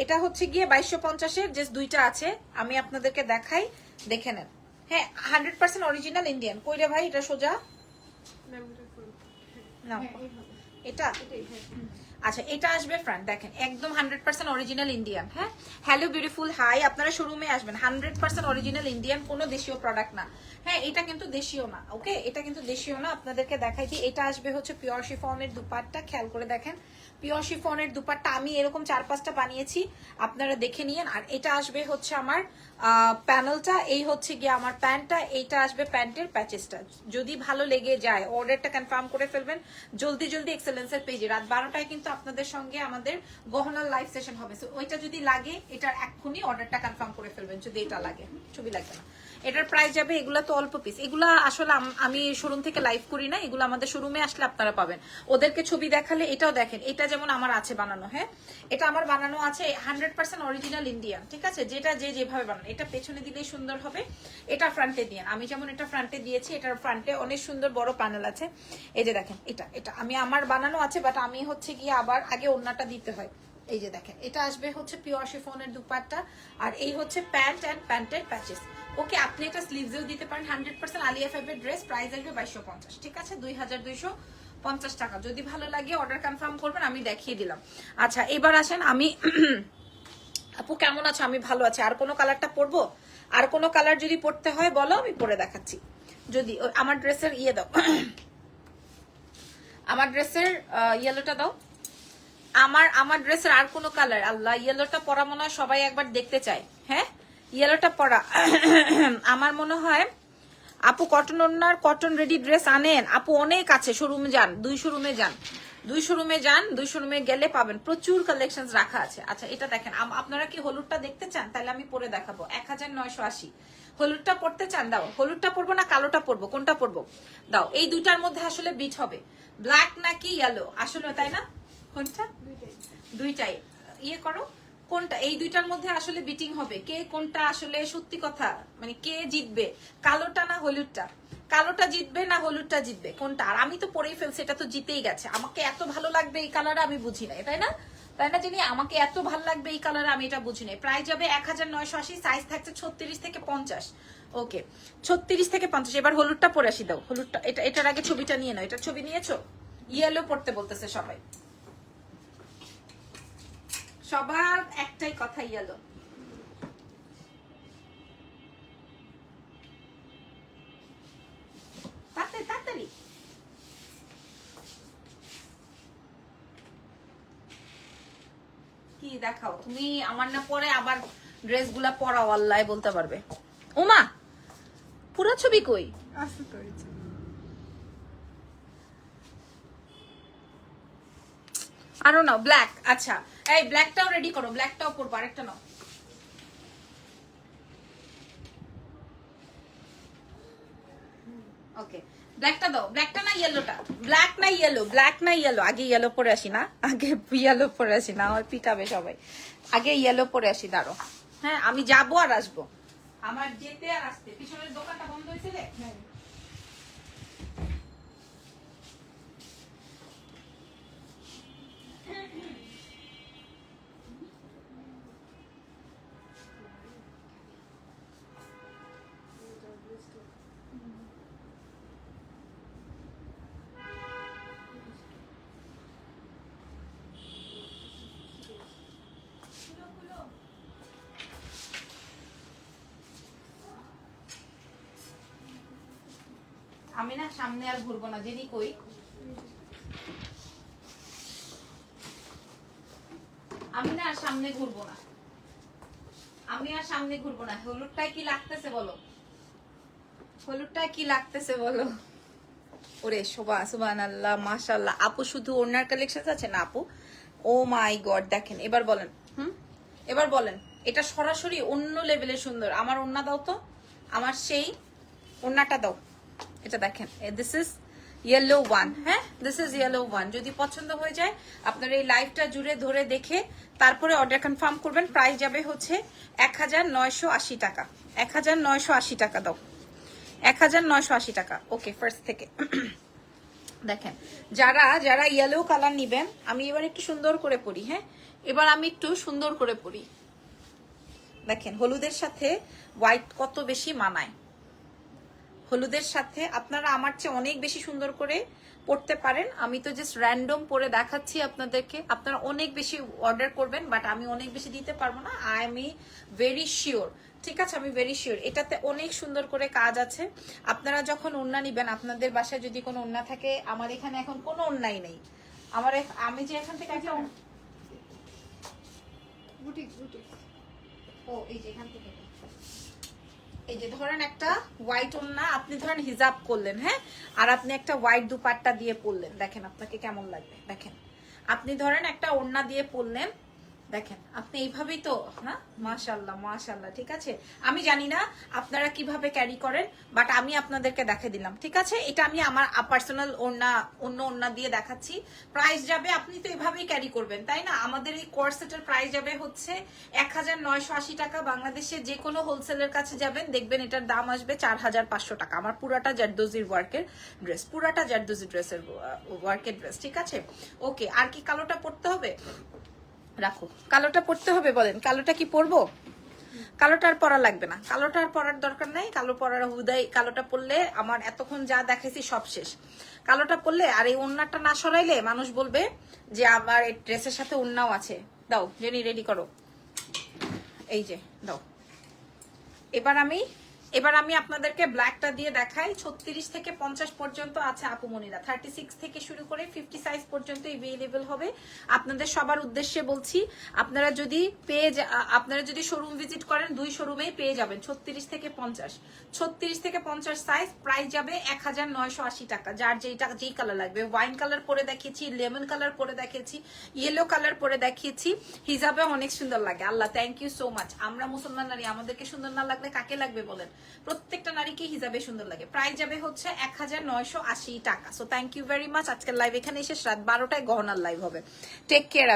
S1: এটা হচ্ছে গিয়ে 2250-এর যে 2টা আছে, আমি আপনাদেরকে দেখাই, দেখে নেন। হ্যাঁ 100% অরিজিনাল ইন্ডিয়ান। কইরে ভাই এটা সোজা না, এটা আচ্ছা এটা আসবে ফ্রন্ট, দেখেন একদম 100% অরিজিনাল ইন্ডিয়ান। হ্যাঁ হ্যালো বিউটিফুল, হাই, আপনারা শোরুমে আসবেন, 100% অরিজিনাল ইন্ডিয়ান, কোনো দেশীয় প্রোডাক্ট না। হ্যাঁ এটা কিন্তু দেশীয় না, ওকে? এটা কিন্তু দেশীয় না, আপনাদেরকে দেখাই দিই। এটা আসবে হচ্ছে পিওর শিফনের দুপাট্টা, খেয়াল করে দেখেন পিওর শিফনের দুপাট্টা, আমি এরকম 4-5টা বানিয়েছি, আপনারা দেখে নিয়েন। আর এটা আসবে হচ্ছে আমার প্যানেলটা, এই হচ্ছে গিয়ে আমার প্যান্টটা, এইটা আসবে প্যান্টের প্যাচেসটা। যদি ভালো লেগে যায় অর্ডারটা কনফার্ম করে ফেলবেন জলদি জলদি এক্সেলেন্সের পেজে। রাত 12টায় কিন্তু আপনাদের সঙ্গে আমাদের গহনার লাইভ সেশন হবে, সো ওইটা যদি লাগে এটার এক্ষুনি অর্ডারটা কনফার্ম করে ফেলবেন, যদি এটা লাগে, ছবি লাগবে না। এটার প্রাইস যাবে, এগুলা তো অল্প পিস, এগুলা আসলে আমি শোরুম থেকে লাইভ করি না, এগুলো আমাদের শোরুমে আসলে আপনারা পাবেন। ওদেরকে ছবি দেখালে এটাও দেখেন, এটা যেমন আমার আছে বানানো, হ্যাঁ এটা আমার বানানো আছে 100% অরিজিনাল ইন্ডিয়ান, ঠিক আছে? যেটা যে যেভাবে বানানো, এটা পেছনে দিলেই সুন্দর হবে, এটা ফ্রন্টে দিয়ে, আমি যেমন এটা ফ্রন্টে দিয়েছি, এটার ফ্রন্টে অনেক সুন্দর বড় প্যানেল আছে। এই যে দেখেন, এটা এটা আমি আমার বানানো আছে, বাট আমি হচ্ছে গিয়ে আবার আগে ওড়নাটা দিতে হয়। এই যে দেখেন, এটা আসবে হচ্ছে পিওর শিফনের দুপাট্টা, আর এই হচ্ছে প্যান্ট এন্ড প্যান্টের প্যাচেস। ওকে, আপনি এটা স্লিভসেও দিতে পারেন। 100% আলিয়া ফাইবের ড্রেস, প্রাইস আসবে 2250, ঠিক আছে? 2250 টাকা। যদি ভালো লাগে অর্ডার কনফার্ম করবেন, আমি দেখিয়ে দিলাম। আচ্ছা এবার আসেন, আমি আপু কেমন আছো? আমি ভালো আছি। আর কোনো কালারটা পরবো? আর কোনো কালার যদি পরতে হয় বলো, আমি পরে দেখাচ্ছি। যদি আমার ড্রেসের ইয়ে দাও, আমার ড্রেসের ইয়েলোটা দাও। আমার ড্রেসের আর কোনো কালার, আল্লাহ ইয়েলোটা পরা মনে হয় সবাই একবার দেখতে চায়। হ্যাঁ ইয়েলোটা পরা আমার মনে হয়। আপু কটন ওনার কটন রেডি ড্রেস আনেন? আপু অনেক আছে, শোরুমে যান, 2 শোরুমে যান, 2 শোরুমে গেলে পাবেন, প্রচুর কালেকশন রাখা আছে। আচ্ছা এটা দেখেন, আপনারা কি হলুদটা দেখতে চান? তাহলে আমি পরে দেখাবো। 1980 হলুদটা পড়তে চান? দাও, হলুদটা পরবো না কালোটা পরবো, কোনটা পরবো? দাও, এই দুইটার মধ্যে আসলে বিট হবে, ব্ল্যাক নাকি ইয়েলো আসলে, তাই না? কোনটা? দুইটাই ইয়ে করো, কোনটা এই দুইটার মধ্যে আসলে বিটিং হবে, কে কোনটা আসলে সত্যি কথা, মানে কে জিতবে, কালোটা না হলুদটা? কালোটা জিতবে না হলুদটা জিতবে, কোনটা? আর আমি তো পরেই ফেলছি, এটা তো জিতেই গেছে। আমাকে এত ভালো লাগবে এই কালারে, আমি বুঝি না, তাই না? তাই না জানি, আমাকে এত ভালো লাগবে এই কালারে, আমি এটা বুঝি না। প্রাইস যাবে 1980, সাইজ থাকছে 36 থেকে 50। ওকে 36 থেকে 50। এবার হলুদটা পরে আসি, দাও হলুদটা। এটার আগে ছবিটা নিয়ে নাও, এটার ছবি নিয়েছো? ইয়েলো পড়তে বলতেছে সবাই, সবার একটাই কথা ইয়েলো। তাড়াতাড়ি কি দেখাও তুমি, আমার না পরে আবার ড্রেস গুলা পরাও আল্লাহ বলতে পারবে। ওমা পুরো ছবি কই? আরো নাও ব্ল্যাক। আচ্ছা এই ব্ল্যাকটাও রেডি করো, ব্ল্যাকটাও পরবো, আরেকটা নাও। ওকে ব্ল্যাকটা দাও, ব্ল্যাকটা না ইয়েলোটা? ব্ল্যাক না ইয়েলো? ব্ল্যাক না ইয়েলো? আগে ইয়েলো পরে আসি না, আগে ইয়েলো পরে আসি না, আমার পিটাবে সবাই। আগে ইয়েলো পরে আসি, দাঁড়ো। হ্যাঁ আমি যাবো আর আসবো, আমার যেতে আর আসতে। পিছনের দোকানটা বন্ধ হয়েছে রে। আমি না সামনে আর ঘুরবো না, জেনি কই? আমি না আর সামনে ঘুরবো না, আমি আর সামনে ঘুরবো না। হলুদটায় কি লাগতেছে বলো, হলুদটায় কি লাগতেছে বলো? ওরে সুবহানাল্লাহ মাশাআল্লাহ। আপু শুধু ওড়নার কালেকশন আছে না আপু? ও মাই গড, দেখেন এবার বলেন। এবার বলেন, এটা সরাসরি অন্য লেভেলের সুন্দর। আমার ওড়না দাও তো, আমার সেই ওড়নাটা দাও। এটা দেখেন, দিস ইজ ইয়েলো ওয়ান। হ্যাঁ দিস ইজ ইয়েলো ওয়ান। যদি পছন্দ হয়ে যায় আপনার এই লাইভটা জুড়ে ধরে দেখে তারপরে অর্ডার কনফার্ম করবেন। প্রাইস যাবে হচ্ছে 1980 টাকা। 1980 টাকা দাও, 1980 টাকা। ওকে ফার্স্ট থেকে দেখেন, যারা যারা ইয়েলো কালার নিবেন, আমি এবার একটু সুন্দর করে পরি। হ্যাঁ এবার আমি একটু সুন্দর করে পরি। দেখেন হলুদের সাথে হোয়াইট কত বেশি মানায়। হলুদের সাথে আপনারা আমার চেয়ে অনেক বেশি সুন্দর করে পড়তে পারেন। আমি তো জাস্ট র্যান্ডম পরে দেখাচ্ছি আপনাদেরকে, আপনারা অনেক বেশি অর্ডার করবেন, বাট আমি অনেক বেশি দিতে পারবো না। আই এম ভেরি শিওর, ঠিক আছে? আমি ভেরি শিওর এটাতে অনেক সুন্দর করে কাজ আছে। আপনারা যখন ওড়না নিবেন, আপনাদের বাসায় যদি কোনো ওড়না থাকে, আমার এখানে এখন কোনো ওড়নাই নেই। আমি যে এখান থেকে একটা ও এই যে এখান থেকে, এই যে ধরেন একটা হোয়াইট ওড়না আপনি ধরেন হিজাব করলেন, হ্যাঁ, আর আপনি একটা হোয়াইট দুপাট্টা দিয়ে পরলেন, দেখেন আপনাকে কেমন লাগবে। দেখেন আপনি ধরেন একটা ওড়না দিয়ে পরলেন, দেখেন আপনি এইভাবেই তো না, মাশাআল্লাহ মাশাআল্লাহ। ঠিক আছে, আমি জানি না আপনারা কিভাবে ক্যারি করেন, বাট আমি আপনাদেরকে দেখে দিলাম। ঠিক আছে, এটা আমি আমার পার্সোনাল ওড়না, অন্য ওড়না দিয়ে দেখাচ্ছি। প্রাইস যাবে, আপনি তো এভাবেই ক্যারি করবেন তাই না? আমাদের এই কোর্সেটের প্রাইস যাবে হচ্ছে 1980 টাকা। বাংলাদেশে যে কোনো হোলসেলের কাছে যাবেন দেখবেন এটার দাম আসবে 4500 টাকা। আমার পুরাটা জারদোজির ওয়ার্কের ড্রেস, পুরাটা জারদোজি ড্রেসের ওয়ার্কের ড্রেস। ঠিক আছে, ওকে। আর কি কালোটা পরতে হবে? রাখো, কালোটা পড়তে হবে। বলেন কালোটা কি পরবো? কালোটা আর পরা লাগবে না, কালোটা আর পরার দরকার নাই। কালো পরার হুদাই, কালোটা পরলে আমার এতক্ষণ যা দেখাইছি সব শেষ। কালোটা পরলে আর এই ওড়নাটা না সরাইলে মানুষ বলবে যে আমার এই ড্রেসের সাথে ওড়নাও আছে। দাও জেনি, রেডি করো। এই যে দাও। এবার আমি আপনাদেরকে ব্ল্যাকটা দিয়ে দেখাই। 36 থেকে 50 পর্যন্ত আছে আপুমনিরা, 36 থেকে শুরু করে 50 সাইজ পর্যন্ত अवेलेबल হবে। আপনাদের সবার উদ্দেশ্যে বলছি, আপনারা যদি শোরুম ভিজিট করেন, দুই শোরুমেই পেয়ে যাবেন 36 থেকে 50। 36 থেকে 50 সাইজ, প্রাইস যাবে 1980 টাকা। যার যেই কালার লাগবে, ওয়াইন কালার পরে দেখিয়েছি, লেমন কালার পরে দেখিয়েছি, ইয়েলো কালার পরে দেখিয়েছি। হিজাবে অনেক সুন্দর লাগে। আল্লাহ থ্যাংক ইউ সো মাচ। আমরা মুসলমান নারী, আমাদেরকে সুন্দর না লাগলে কাকে লাগবে বলেন? প্রত্যেকটা নারীকে হিজাবে সুন্দর লাগে। প্রাইস যাবে হচ্ছে 1980 টাকা। So thank you very much. আজকের লাইভ এখানে শেষ। রাত 12টায় গহনার লাইভ হবে। Take care.